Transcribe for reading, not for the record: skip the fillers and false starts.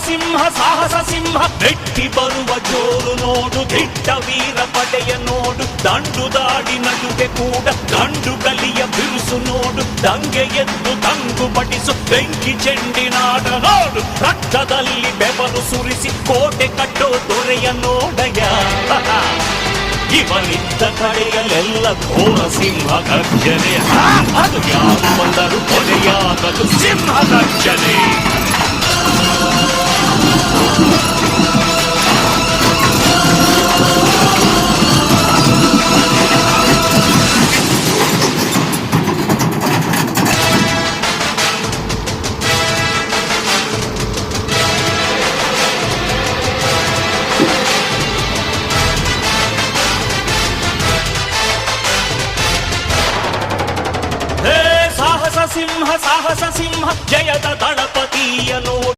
ಸಿಂಹ ಸಾಹಸ ಸಿಂಹ ನೆಟ್ಟಿ ಬರುವ ಜೋರು ನೋಡು, ದಿಟ್ಟ ವೀರ ಪಡೆಯ ನೋಡು, ದಂಡು ದಾಡಿ ನಡುವೆ ಕೂಡ ಗಂಡು ಗಲಿಯ ಬಿರುಸು ನೋಡು, ದಂಗೆ ಎದ್ದು ತಂಗು ಪಡಿಸು ಬೆಂಕಿ ಚೆಂಡಿನಾಡ ನೋಡು, ರಕ್ತದಲ್ಲಿ ಬೆವರು ಸುರಿಸಿ ಕೋಟೆ ಕಟ್ಟೋ ದೊರೆಯ ನೋಡಯ. ಇವನಿದ್ದ ಕಡೆಯಲ್ಲೆಲ್ಲ ಘೋರ ಸಿಂಹ ಗರ್ಜನೆ, ಅದು ಯಾರು ಬಂದರು ಕೊನೆಯಾಗದು ಸಿಂಹ ಗರ್ಜನೆ. ಸಾಹಸ ಸಿಂಹ ಜಯದ ದಳಪತಿಯ ನೋಡು.